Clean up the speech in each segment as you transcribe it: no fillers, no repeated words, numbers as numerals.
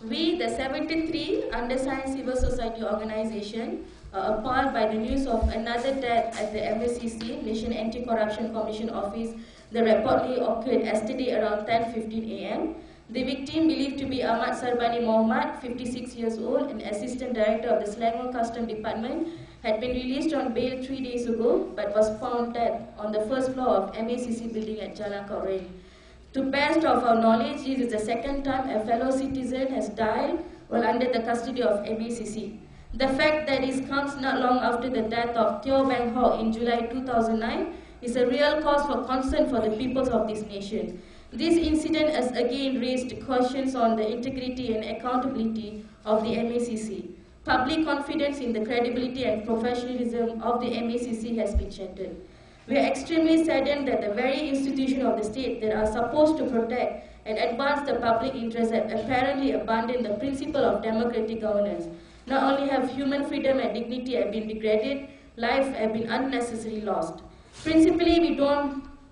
We, the 73 undersigned civil society organization, are appalled by the news of another death at the MACC, Malaysian Anti-Corruption Commission office, that reportedly occurred yesterday around 10:15 a.m. The victim, believed to be Ahmad Sarbani Mohamed, 56 years old, and Assistant Director of the Selangor Customs Department, had been released on bail 3 days ago, but was found dead on the first floor of MACC building at Jalan Cochrane. To best of our knowledge, this is the second time a fellow citizen has died while under the custody of MACC. The fact that this comes not long after the death of Teo Beng Hock in July 2009 is a real cause for concern for the peoples of this nation. This incident has again raised questions on the integrity and accountability of the MACC. Public confidence in the credibility and professionalism of the MACC has been shattered. We are extremely saddened that the very institutions of the state that are supposed to protect and advance the public interest have apparently abandoned the principle of democratic governance. Not only have human freedom and dignity have been degraded, lives have been unnecessarily lost. Principally, we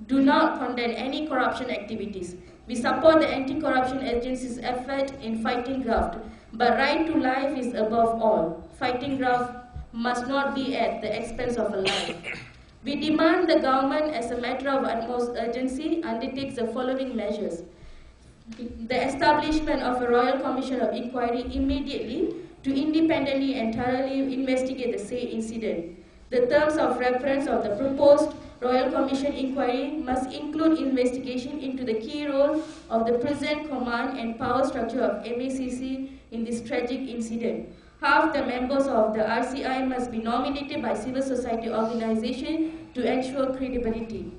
do not condemn any corruption activities. We support the anti-corruption agency's effort in fighting graft, but right to life is above all. Fighting graft must not be at the expense of a life. We demand the government, as a matter of utmost urgency, undertakes the following measures. The establishment of a Royal Commission of Inquiry immediately to independently and thoroughly investigate the said incident. The terms of reference of the proposed Royal Commission inquiry must include investigation into the key role of the present command and power structure of MACC in this tragic incident. Half the members of the RCI must be nominated by civil society organization to ensure credibility.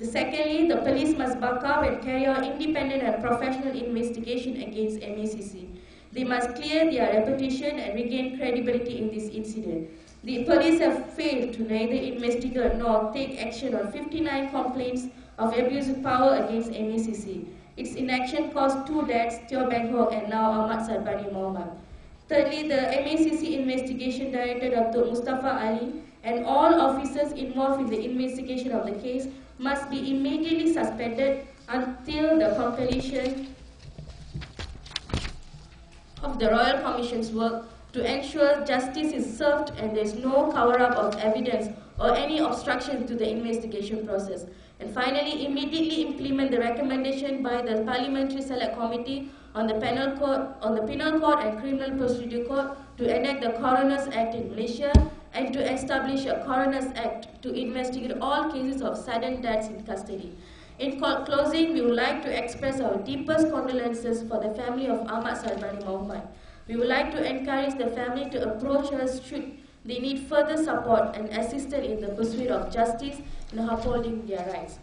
Secondly, the police must back up and carry out independent and professional investigation against MACC. They must clear their reputation and regain credibility in this incident. The police have failed to neither investigate nor take action on 59 complaints of abuse of power against MACC. Its inaction caused 2 deaths, Teo Beng Hock and now Ahmad Sarbani Mohamed. Thirdly, the MACC Investigation Director Dr. Mustafa Ali and all officers involved in the investigation of the case must be immediately suspended until the completion of the Royal Commission's work to ensure justice is served and there is no cover-up of evidence or any obstruction to the investigation process. And finally, immediately implement the recommendation by the Parliamentary Select Committee on the Penal Code and Criminal Procedure Code to enact the Coroner's Act in Malaysia and to establish a Coroner's Act to investigate all cases of sudden deaths in custody. In closing, we would like to express our deepest condolences for the family of Ahmad Sarbani Mohamed. We would like to encourage the family to approach us should they need further support and assistance in the pursuit of justice and upholding their rights.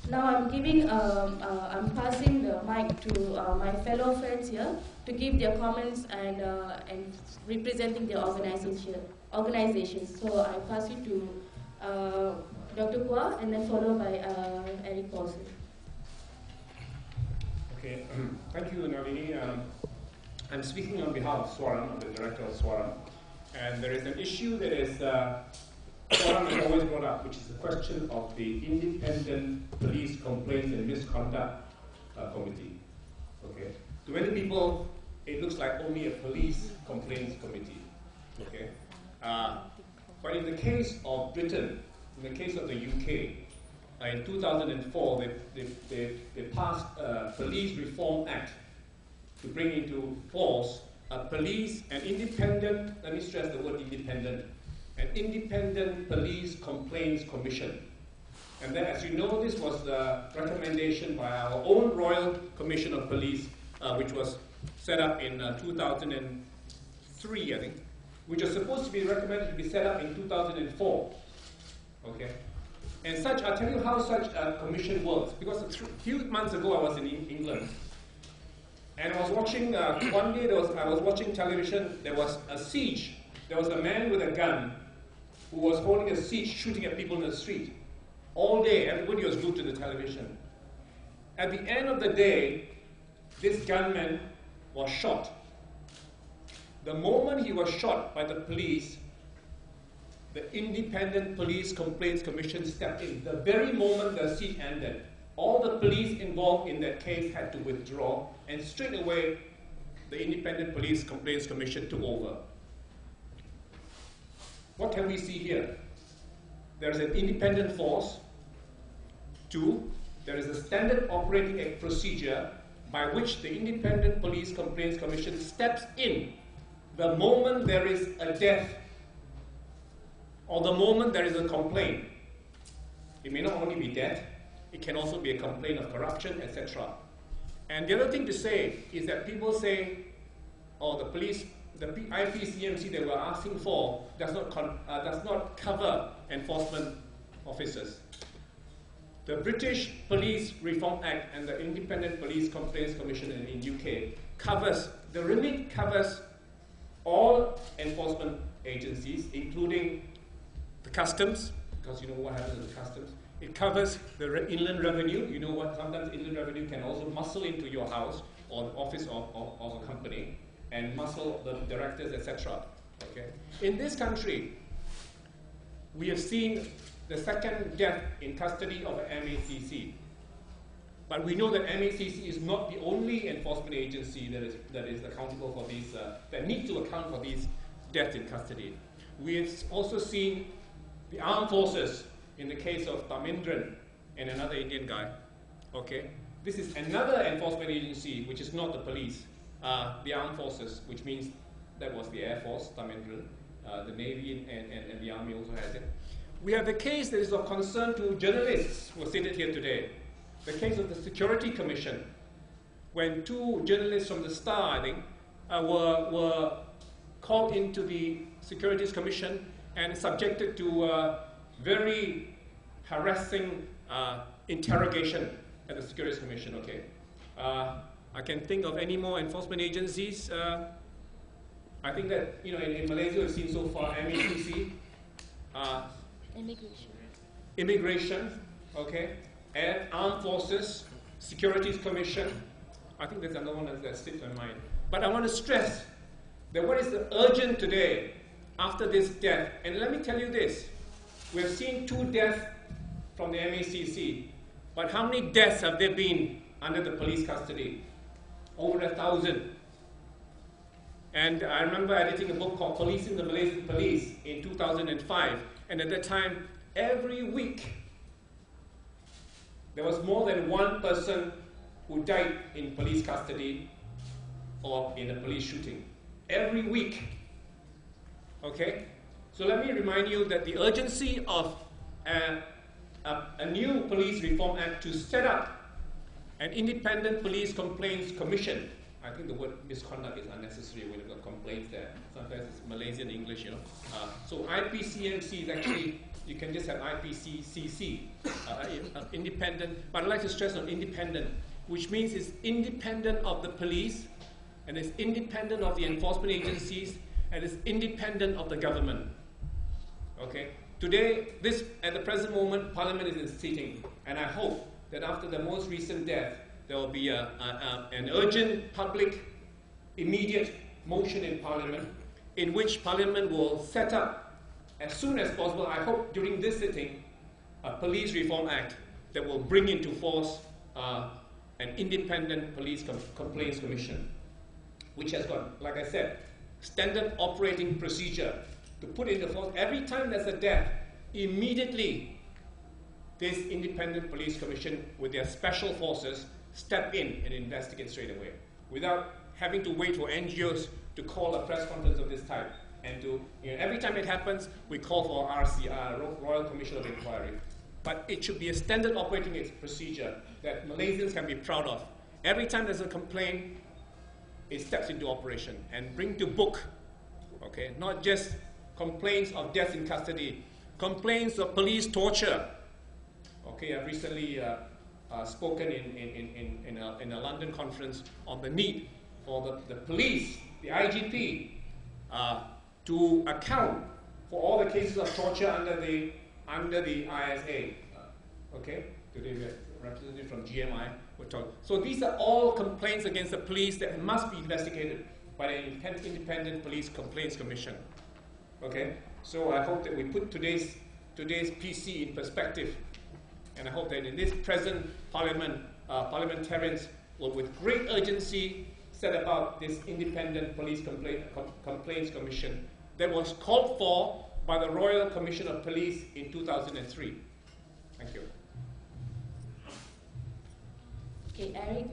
Now I'm passing the mic to my fellow friends here to give their comments and representing their organizations. So I pass you to Dr. Kua and then followed by Eric Paulson. Okay, thank you, Nalini. I'm speaking on behalf of SWARAM, I'm the director of SWARAM, and there is an issue that is SWARAM has always brought up, which is the question of the Independent Police Complaints and Misconduct Committee. Okay, to many people, it looks like only a police complaints committee. Okay, but in the case of Britain, in the case of the UK, in 2004, they passed a Police Reform Act to bring into force a police, an independent, let me stress the word independent, an independent police complaints commission. And then, as you know, this was the recommendation by our own Royal Commission of Police, which was set up in 2003, I think, which was supposed to be recommended to be set up in 2004. Okay, and I'll tell you how such a commission works, because a few months ago I was in England, and I was watching, one day I was watching television, there was a siege. There was a man with a gun who was holding a siege, shooting at people in the street. All day, everybody was glued to the television. At the end of the day, this gunman was shot. The moment he was shot by the police, the Independent Police Complaints Commission stepped in. The very moment the siege ended, all the police involved in that case had to withdraw, and straight away the Independent Police Complaints Commission took over. What can we see here? There is an independent force. 2, there is a standard operating procedure by which the Independent Police Complaints Commission steps in the moment there is a death or the moment there is a complaint. It may not only be death, it can also be a complaint of corruption, etc. And the other thing to say is that people say, oh, the IPCMC that we're asking for does not cover enforcement officers. The British Police Reform Act and the Independent Police Complaints Commission in UK the remit covers all enforcement agencies, including the customs, because you know what happens with the customs. It covers the inland revenue. You know what, sometimes inland revenue can also muscle into your house or the office of a company and muscle the directors, etc. Okay? In this country, we have seen the second death in custody of MACC. But we know that MACC is not the only enforcement agency that is accountable for these, that needs to account for these deaths in custody. We have also seen the armed forces in the case of Tamindran and another Indian guy. Okay? This is another enforcement agency which is not the police, the armed forces, which means that was the Air Force, Tamindran, the Navy and the Army also has it. We have the case that is of concern to journalists who are seated here today. The case of the Security Commission, when 2 journalists from the Star, I think, were called into the Securities Commission and subjected to very harassing interrogation at the Securities Commission. Okay, I can think of any more enforcement agencies. I think that in Malaysia we've seen so far MACC, immigration, okay, and armed forces, Securities Commission. I think there's another one that slipped my mind. But I want to stress that what is the urgent today after this death, and let me tell you this, we have seen 2 deaths from the MACC, but how many deaths have there been under the police custody? Over 1,000. And I remember editing a book called Policing the Malaysian Police in 2005, and at that time, every week, there was more than 1 person who died in police custody or in a police shooting. Every week. Okay? So let me remind you that the urgency of a new Police Reform Act to set up an Independent Police Complaints Commission. I think the word misconduct is unnecessary when you've got complaints there. Sometimes it's Malaysian English, So IPCMC is actually, you can just have IPCCC, independent, but I'd like to stress on independent, which means it's independent of the police, and it's independent of the enforcement agencies, and it's independent of the government. Okay? Today, at the present moment, Parliament is in sitting, and I hope that after the most recent death, there will be an urgent, public, immediate motion in Parliament, in which Parliament will set up, as soon as possible, I hope during this sitting, a Police Reform Act that will bring into force an Independent Police Complaints Commission, which has got, like I said, standard operating procedure to put into force. Every time there's a death, immediately this Independent Police Commission with their special forces step in and investigate straight away without having to wait for NGOs to call a press conference of this type. And every time it happens, we call for RCR, Royal Commission of Inquiry. But it should be a standard operating procedure that Malaysians can be proud of. Every time there's a complaint, it steps into operation and bring to book, okay, not just complaints of death in custody, complaints of police torture. Okay, I've recently spoken in a London conference on the need for the police, the IGP, to account for all the cases of torture under the ISA. Okay, today we have a representative from GMI. So these are all complaints against the police that must be investigated by the Independent Police Complaints Commission. Okay, so I hope that we put today's PC in perspective, and I hope that in this present Parliament, parliamentarians will, with great urgency, set about this independent police complaints commission that was called for by the Royal Commission of Police in 2003? Thank you. Okay, Eric.